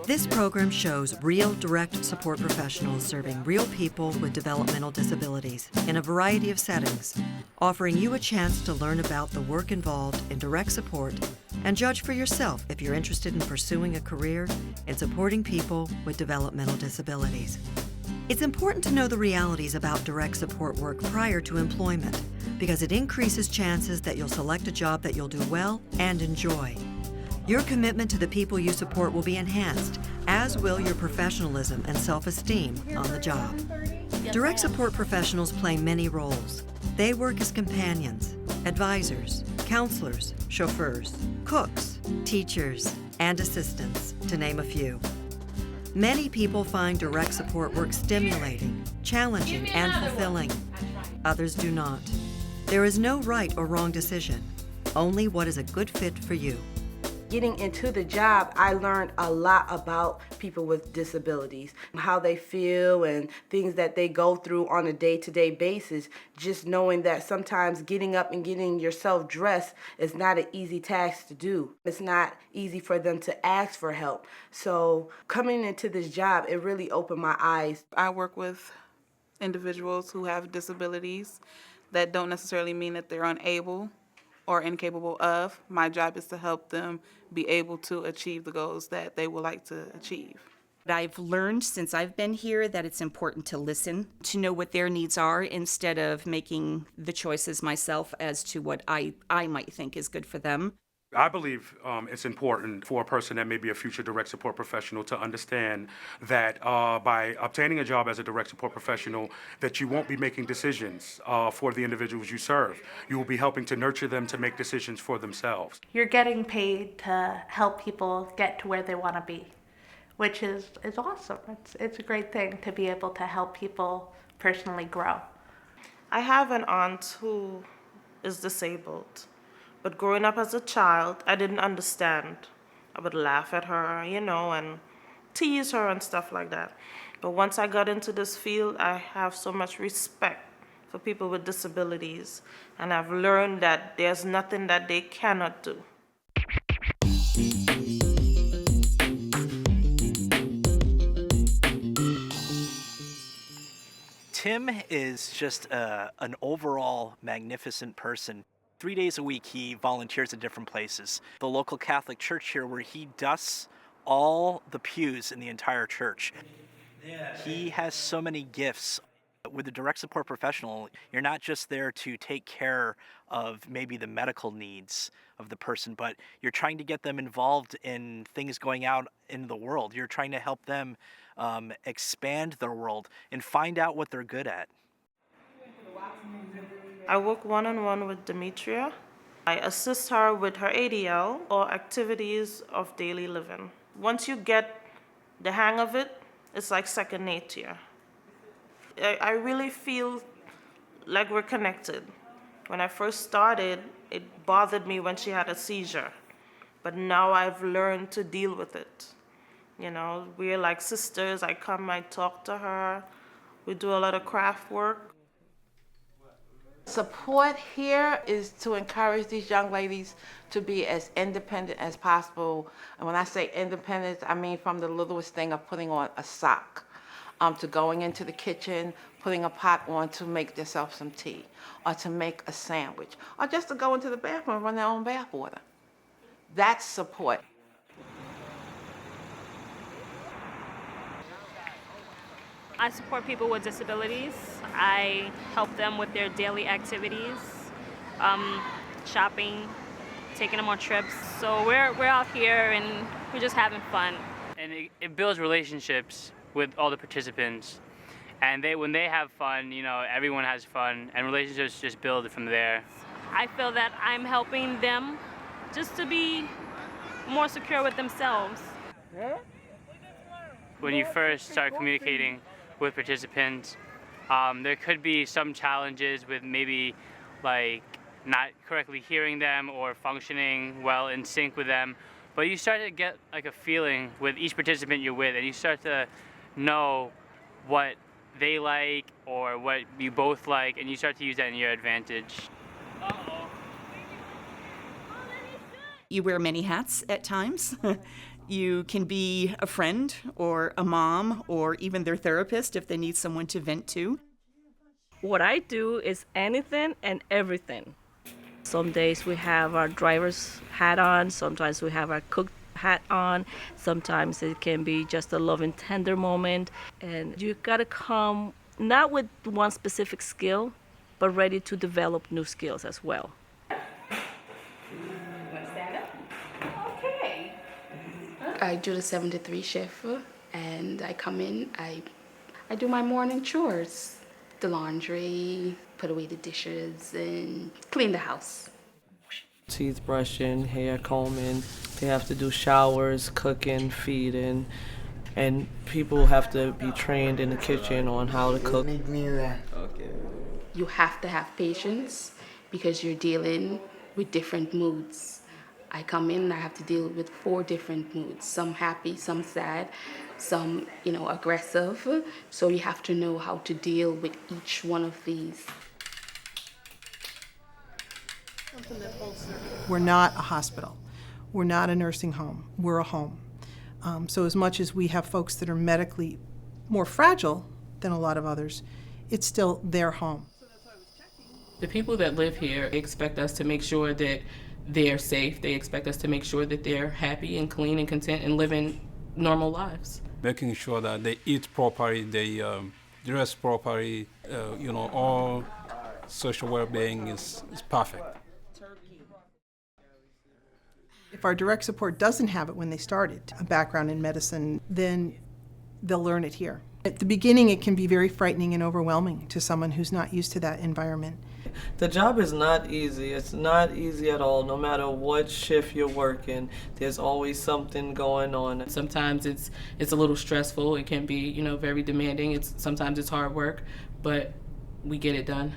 This program shows real direct support professionals serving real people with developmental disabilities in a variety of settings, offering you a chance to learn about the work involved in direct support and judge for yourself if you're interested in pursuing a career in supporting people with developmental disabilities. It's important to know the realities about direct support work prior to employment because it increases chances that you'll select a job that you'll do well and enjoy. Your commitment to the people you support will be enhanced, as will your professionalism and self-esteem on the job. Direct support professionals play many roles. They work as companions, advisors, counselors, chauffeurs, cooks, teachers, and assistants, to name a few. Many people find direct support work stimulating, challenging, and fulfilling. Others do not. There is no right or wrong decision, only what is a good fit for you. Getting into the job, I learned a lot about people with disabilities, how they feel and things that they go through on a day-to-day basis. Just knowing that sometimes getting up and getting yourself dressed is not an easy task to do. It's not easy for them to ask for help. So coming into this job, it really opened my eyes. I work with individuals who have disabilities. That don't necessarily mean that they're unable or incapable of. My job is to help them be able to achieve the goals that they would like to achieve. I've learned since I've been here that it's important to listen, to know what their needs are instead of making the choices myself as to what I might think is good for them. I believe it's important for a person that may be a future direct support professional to understand that by obtaining a job as a direct support professional, that you won't be making decisions for the individuals you serve. You will be helping to nurture them to make decisions for themselves. You're getting paid to help people get to where they want to be, which is awesome. It's a great thing to be able to help people personally grow. I have an aunt who is disabled. But growing up as a child, I didn't understand. I would laugh at her, and tease her and stuff like that. But once I got into this field, I have so much respect for people with disabilities. And I've learned that there's nothing that they cannot do. Tim is just an overall magnificent person. 3 days a week, he volunteers at different places. The local Catholic church here, where he dusts all the pews in the entire church. He has so many gifts. With a direct support professional, you're not just there to take care of maybe the medical needs of the person, but you're trying to get them involved in things going out in the world. You're trying to help them expand their world and find out what they're good at. I work one-on-one with Demetria. I assist her with her ADL or activities of daily living. Once you get the hang of it, it's like second nature. I really feel like we're connected. When I first started, it bothered me when she had a seizure, but now I've learned to deal with it. We're like sisters. I come, I talk to her. We do a lot of craft work. Support here is to encourage these young ladies to be as independent as possible. And when I say independence, I mean from the littlest thing of putting on a sock, to going into the kitchen, putting a pot on to make themselves some tea, or to make a sandwich, or just to go into the bathroom and run their own bath water. That's support. I support people with disabilities. I help them with their daily activities, shopping, taking them on trips. So we're out here and we're just having fun. And it builds relationships with all the participants. And when they have fun, everyone has fun, and relationships just build from there. I feel that I'm helping them just to be more secure with themselves. When you first start communicating with participants, there could be some challenges with maybe not correctly hearing them or functioning well in sync with them, but you start to get a feeling with each participant you're with, and you start to know what they like or what you both like, and you start to use that in your advantage. You wear many hats at times. You can be a friend or a mom or even their therapist if they need someone to vent to. What I do is anything and everything. Some days we have our driver's hat on, sometimes we have our cook hat on, sometimes it can be just a loving, tender moment. And you gotta come not with one specific skill, but ready to develop new skills as well. I do the 7 to 3 shift, and I come in, I do my morning chores, the laundry, put away the dishes, and clean the house. Teeth brushing, hair combing, they have to do showers, cooking, feeding, and people have to be trained in the kitchen on how to cook. You have to have patience because you're dealing with different moods. I come in and I have to deal with 4 different moods, some happy, some sad, some, aggressive. So you have to know how to deal with each one of these. We're not a hospital. We're not a nursing home. We're a home. So as much as we have folks that are medically more fragile than a lot of others, it's still their home. The people that live here expect us to make sure that they're safe. They expect us to make sure that they're happy and clean and content and living normal lives. Making sure that they eat properly, they dress properly, all social well-being is perfect. If our direct support doesn't have it when they started, a background in medicine, then they'll learn it here. At the beginning, it can be very frightening and overwhelming to someone who's not used to that environment. The job is not easy. It's not easy at all. No matter what shift you're working, there's always something going on. Sometimes it's a little stressful. It can be, very demanding. Sometimes it's hard work, but we get it done.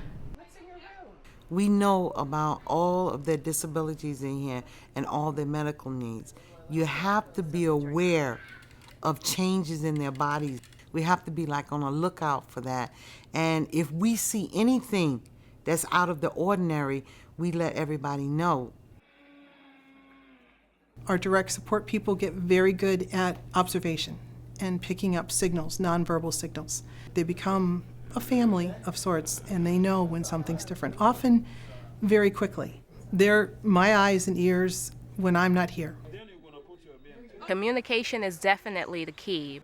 We know about all of their disabilities in here and all their medical needs. You have to be aware of changes in their bodies. We have to be on a lookout for that. And if we see anything that's out of the ordinary, we let everybody know. Our direct support people get very good at observation and picking up signals, nonverbal signals. They become a family of sorts, and they know when something's different, often very quickly. They're my eyes and ears when I'm not here. Communication is definitely the key.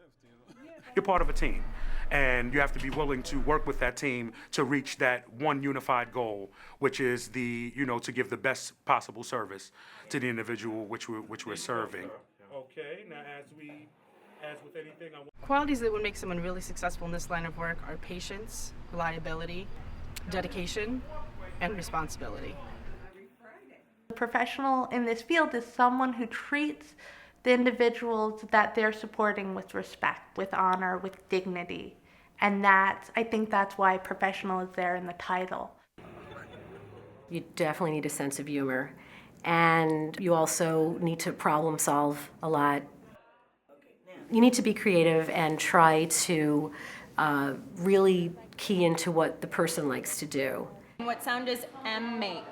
You're part of a team, and you have to be willing to work with that team to reach that one unified goal, which is to give the best possible service to the individual which we're serving. Okay, now as with anything, Qualities that would make someone really successful in this line of work are patience, reliability, dedication, and responsibility. A professional in this field is someone who treats the individuals that they're supporting with respect, with honor, with dignity. And I think that's why professional is there in the title. You definitely need a sense of humor, and you also need to problem solve a lot. You need to be creative and try to really key into what the person likes to do. What sound does M make?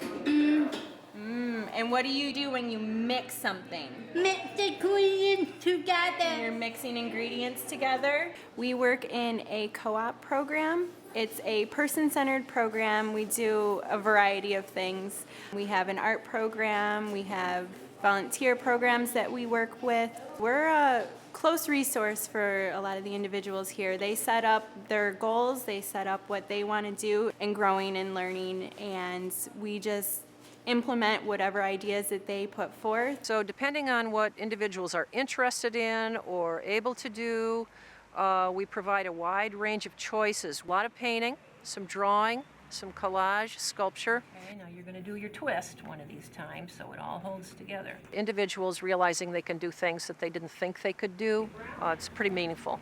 And what do you do when you mix something? Mix the ingredients together. You're mixing ingredients together. We work in a co-op program. It's a person-centered program. We do a variety of things. We have an art program. We have volunteer programs that we work with. We're a close resource for a lot of the individuals here. They set up their goals, they set up what they want to do in growing and learning, and we just implement whatever ideas that they put forth. So depending on what individuals are interested in or able to do, we provide a wide range of choices. A lot of painting, some drawing, some collage, sculpture. Okay, now you're going to do your twist one of these times so it all holds together. Individuals realizing they can do things that they didn't think they could do, it's pretty meaningful.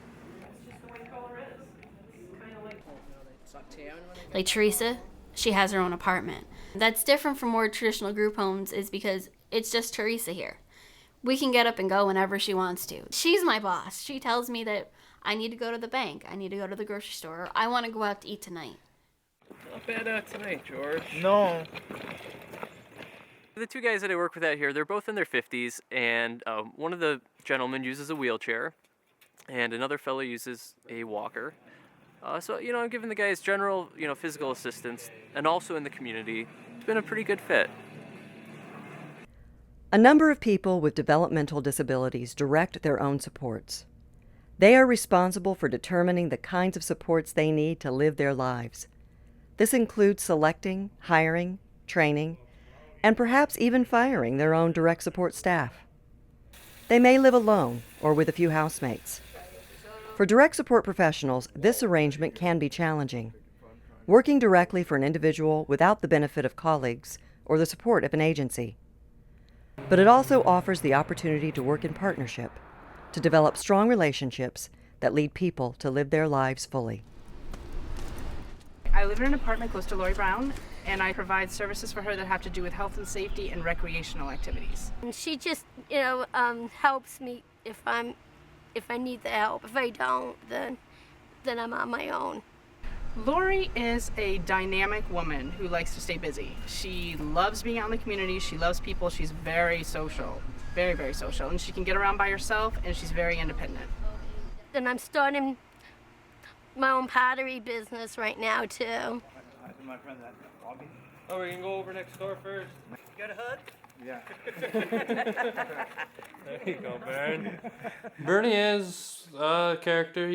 Like Teresa, she has her own apartment. That's different from more traditional group homes is because it's just Teresa here. We can get up and go whenever she wants to. She's my boss. She tells me that I need to go to the bank, I need to go to the grocery store, or I want to go out to eat tonight. Not bad out tonight, George. No. The two guys that I work with out here, they're both in their 50s, and one of the gentlemen uses a wheelchair, and another fellow uses a walker. So, I'm giving the guys general, physical assistance, and also in the community. It's been a pretty good fit. A number of people with developmental disabilities direct their own supports. They are responsible for determining the kinds of supports they need to live their lives. This includes selecting, hiring, training, and perhaps even firing their own direct support staff. They may live alone or with a few housemates. For direct support professionals, this arrangement can be challenging. Working directly for an individual without the benefit of colleagues or the support of an agency. But it also offers the opportunity to work in partnership, to develop strong relationships that lead people to live their lives fully. I live in an apartment close to Lori Brown, and I provide services for her that have to do with health and safety and recreational activities. And she just, helps me if I need the help. If I don't, then I'm on my own. Lori is a dynamic woman who likes to stay busy. She loves being out in the community. She loves people. She's very social, very, very social. And she can get around by herself, and she's very independent. And I'm starting my own pottery business right now, too. Oh, we can go over next door first. You got a hug? Yeah. There you go, Baron. Bernie is a character.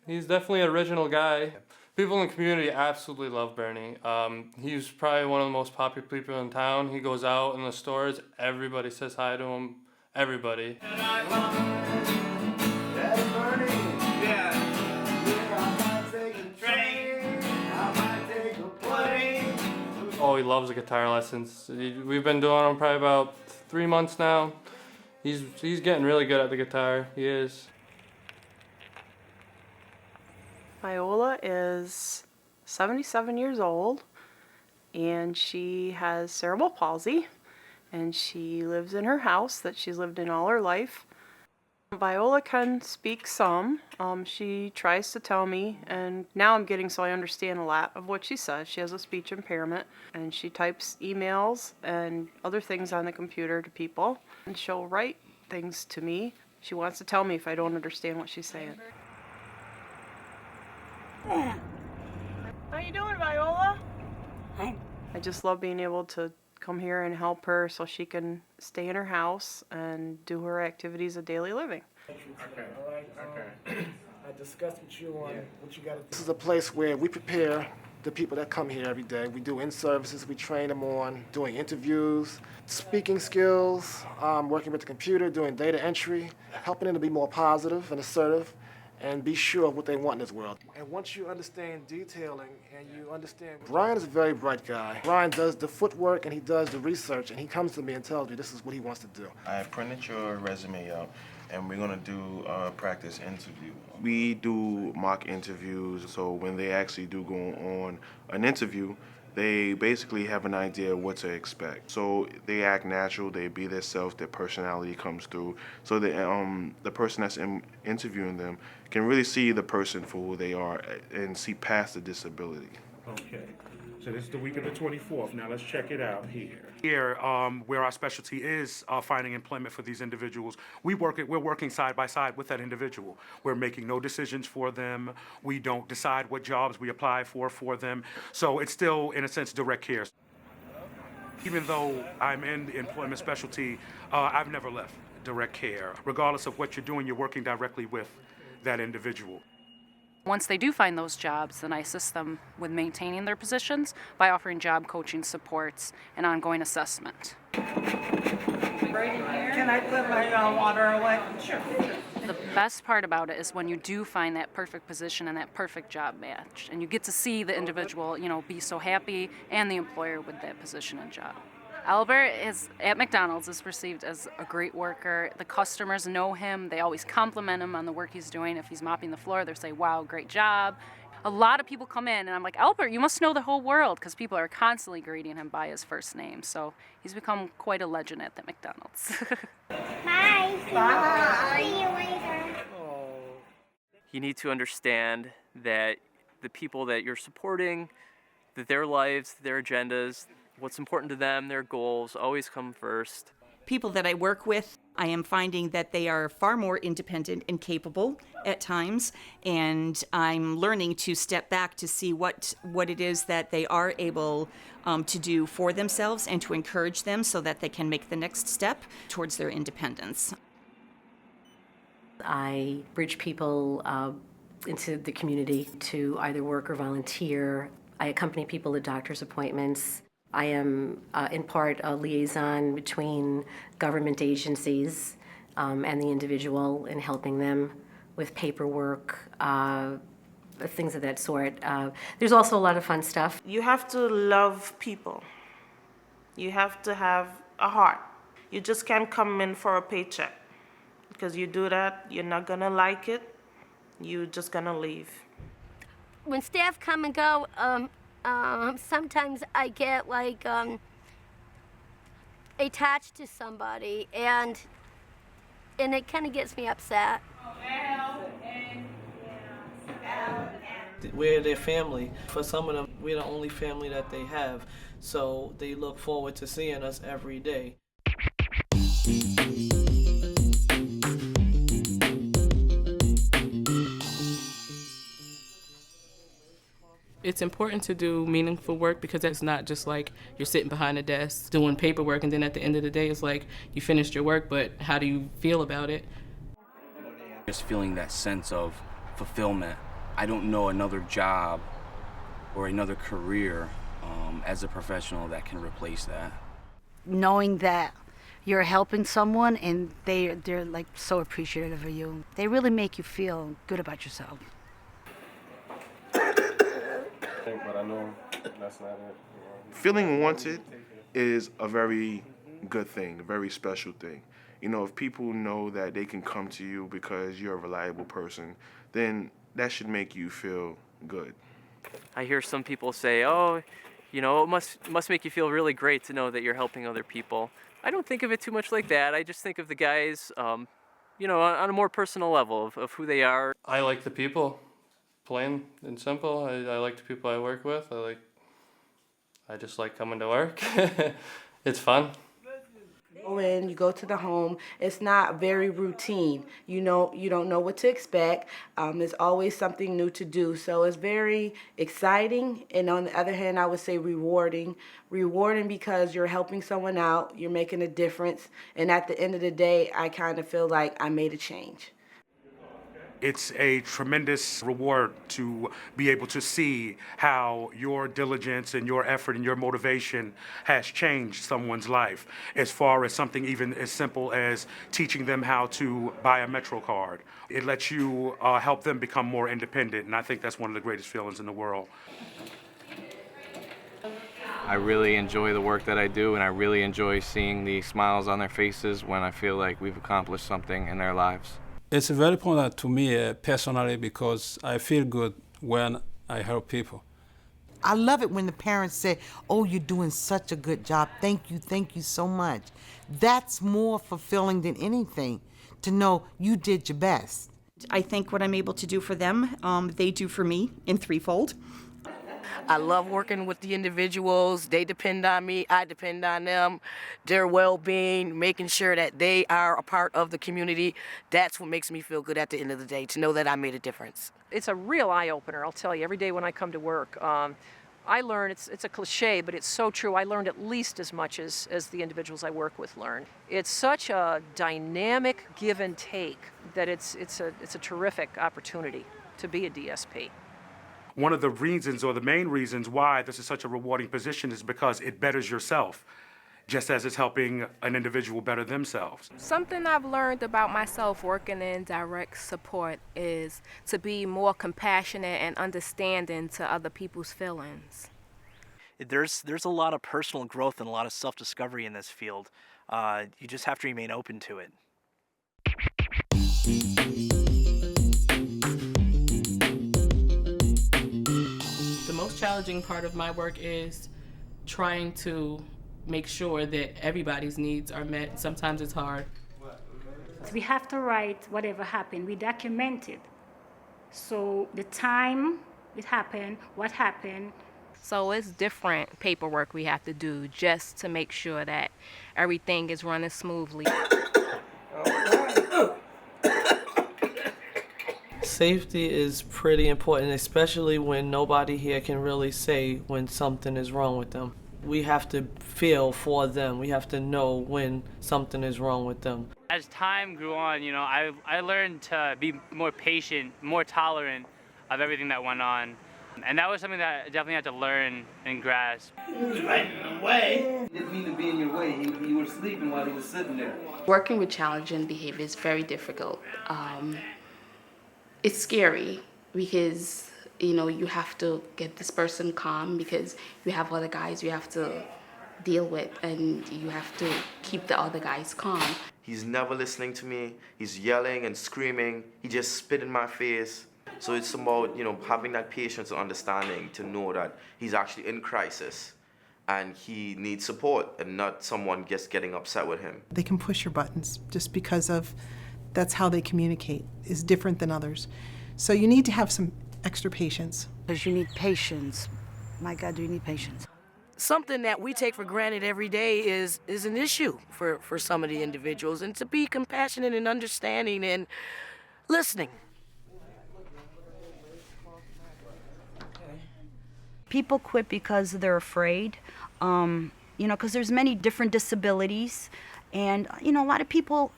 He's definitely an original guy. People in the community absolutely love Bernie. He's probably one of the most popular people in town. He goes out in the stores. Everybody says hi to him. Everybody. Oh, he loves the guitar lessons. We've been doing them probably about 3 months now. He's getting really good at the guitar. He is. Viola is 77 years old, and she has cerebral palsy, and she lives in her house that she's lived in all her life. Viola can speak some. She tries to tell me, and now I'm getting so I understand a lot of what she says. She has a speech impairment, and she types emails and other things on the computer to people, and she'll write things to me. She wants to tell me if I don't understand what she's saying. How you doing, Viola? Hi. I just love being able to come here and help her so she can stay in her house and do her activities of daily living. Okay. All right. Okay. I discussed with you on what you got to do. This is a place where we prepare the people that come here every day. We do in-services. We train them on doing interviews, speaking skills, working with the computer, doing data entry, helping them to be more positive and assertive, and be sure of what they want in this world. And once you understand detailing and you understand, Brian is a very bright guy. Brian does the footwork and he does the research, and he comes to me and tells me this is what he wants to do. I printed your resume out, and we're gonna do a practice interview. We do mock interviews, so when they actually do go on an interview, they basically have an idea of what to expect. So they act natural, they be themselves, their personality comes through. So the person that's interviewing them can really see the person for who they are and see past the disability. Okay. So this is the week of the 24th. Now let's check it out here. Here, where our specialty is finding employment for these individuals, we're working side by side with that individual. We're making no decisions for them. We don't decide what jobs we apply for them. So it's still, in a sense, direct care. Even though I'm in the employment specialty, I've never left direct care. Regardless of what you're doing, you're working directly with that individual. Once they do find those jobs, then I assist them with maintaining their positions by offering job coaching supports and ongoing assessment. Can I put my water away? Sure. The best part about it is when you do find that perfect position and that perfect job match, and you get to see the individual, be so happy, and the employer with that position and job. Albert at McDonald's is perceived as a great worker. The customers know him. They always compliment him on the work he's doing. If he's mopping the floor, they'll say, wow, great job. A lot of people come in, and I'm like, Albert, you must know the whole world, because people are constantly greeting him by his first name. So he's become quite a legend at the McDonald's. Bye. Bye. See you later. You need to understand that the people that you're supporting, that their lives, their agendas, what's important to them, their goals, always come first. People that I work with, I am finding that they are far more independent and capable at times, and I'm learning to step back to see what it is that they are able to do for themselves and to encourage them so that they can make the next step towards their independence. I bridge people into the community to either work or volunteer. I accompany people to doctor's appointments. I am, in part, a liaison between government agencies and the individual in helping them with paperwork, things of that sort. There's also a lot of fun stuff. You have to love people. You have to have a heart. You just can't come in for a paycheck. Because you do that, you're not going to like it. You're just going to leave. When staff come and go, sometimes I get like attached to somebody, and it kind of gets me upset. We're their family. For some of them, we're the only family that they have, so they look forward to seeing us every day. It's important to do meaningful work because it's not just like you're sitting behind a desk doing paperwork and then at the end of the day it's like you finished your work, but how do you feel about it? Just feeling that sense of fulfillment. I don't know another job or another career as a professional that can replace that. Knowing that you're helping someone and they're like so appreciative of you. They really make you feel good about yourself. But I know that's not it. Feeling wanted is a very good thing, a very special thing. You know, if people know that they can come to you because you're a reliable person, then that should make you feel good. I hear some people say, oh, you know, it must make you feel really great to know that you're helping other people. I don't think of it too much like that. I just think of the guys, you know, on a more personal level of who they are. I like the people. Plain and simple. I like the people I work with. I just like coming to work. It's fun. When you go to the home, it's not very routine. You know, you don't know what to expect. There's always something new to do. So it's very exciting. And on the other hand, I would say rewarding. Rewarding because you're helping someone out, you're making a difference. And at the end of the day, I kind of feel like I made a change. It's a tremendous reward to be able to see how your diligence and your effort and your motivation has changed someone's life, as far as something even as simple as teaching them how to buy a Metro card. It lets you help them become more independent, and I think that's one of the greatest feelings in the world. I really enjoy the work that I do, and I really enjoy seeing the smiles on their faces when I feel like we've accomplished something in their lives. It's very important to me personally because I feel good when I help people. I love it when the parents say, oh, you're doing such a good job. Thank you so much. That's more fulfilling than anything, to know you did your best. I think what I'm able to do for them, they do for me in threefold. I love working with the individuals. They depend on me. I depend on them. Their well-being, making sure that they are a part of the community. That's what makes me feel good at the end of the day, to know that I made a difference. It's a real eye-opener, I'll tell you, every day when I come to work. I learn, it's a cliche, but it's so true. I learned at least as much as the individuals I work with learn. It's such a dynamic give and take that it's a terrific opportunity to be a DSP. One of the reasons, or the main reasons why this is such a rewarding position, is because it betters yourself, just as it's helping an individual better themselves. Something I've learned about myself working in direct support is to be more compassionate and understanding to other people's feelings. There's a lot of personal growth and a lot of self-discovery in this field. You just have to remain open to it. The most challenging part of my work is trying to make sure that everybody's needs are met. Sometimes it's hard. We have to write whatever happened. We document it. So the time it happened, what happened, So it's different paperwork we have to do just to make sure that everything is running smoothly. Safety is pretty important, especially when nobody here can really say when something is wrong with them. We have to feel for them. We have to know when something is wrong with them. As time grew on, you know, I learned to be more patient, more tolerant of everything that went on. And that was something that I definitely had to learn and grasp. He was right in the way. He didn't mean to be in your way. He was sleeping while he was sitting there. Working with challenging behavior is very difficult. It's scary because, you know, you have to get this person calm because you have other guys you have to deal with and you have to keep the other guys calm. He's never listening to me. He's yelling and screaming. He just spit in my face. So it's about, you know, having that patience and understanding to know that he's actually in crisis and he needs support and not someone just getting upset with him. They can push your buttons just because of that's how they communicate is different than others. So you need to have some extra patience. Because you need patience. My God, do you need patience? Something that we take for granted every day is an issue for some of the individuals, and to be compassionate and understanding and listening. People quit because they're afraid, you know, because there's many different disabilities, and, you know, a lot of people,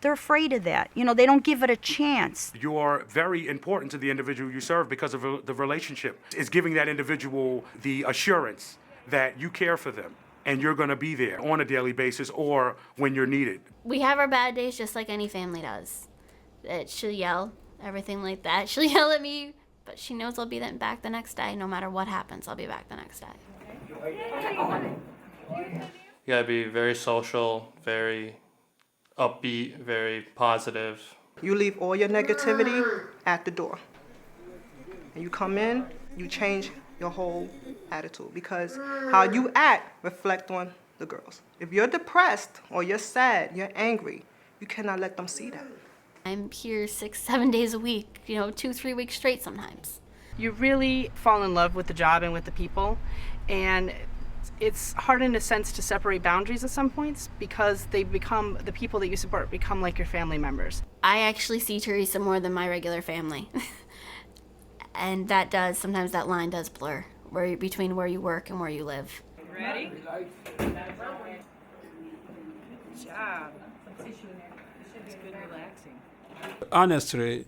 they're afraid of that. You know, they don't give it a chance. You're very important to the individual you serve because of the relationship. It's giving that individual the assurance that you care for them and you're going to be there on a daily basis or when you're needed. We have our bad days just like any family does. She'll yell, everything like that. She'll yell at me, but she knows I'll be back the next day. No matter what happens, I'll be back the next day. You gotta be very social, very upbeat, very positive. You leave all your negativity at the door. And you come in, you change your whole attitude because how you act reflect on the girls. If you're depressed or you're sad, you're angry, you cannot let them see that. I'm here 6-7 days a week, you know, 2-3 weeks straight sometimes. You really fall in love with the job and with the people, and it's hard in a sense to separate boundaries at some points because they become, the people that you support become like your family members. I actually see Teresa more than my regular family. And that does, sometimes that line does blur between where you work and where you live. Ready? Good job. It's good relaxing. Honestly,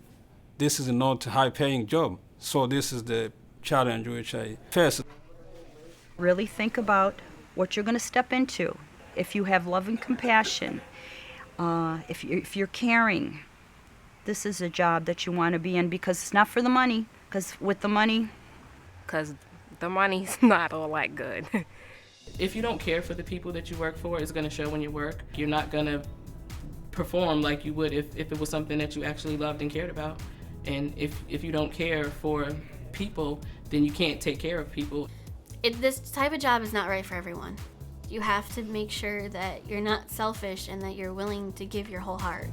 this is not a high-paying job, so this is the challenge which I face. Really think about what you're going to step into. If you have love and compassion, if you're caring, this is a job that you want to be in because it's not for the money. Because with the money... Because the money's not all that good. If you don't care for the people that you work for, it's going to show when you work. You're not going to perform like you would if it was something that you actually loved and cared about. And if you don't care for people, then you can't take care of people. This type of job is not right for everyone. You have to make sure that you're not selfish and that you're willing to give your whole heart.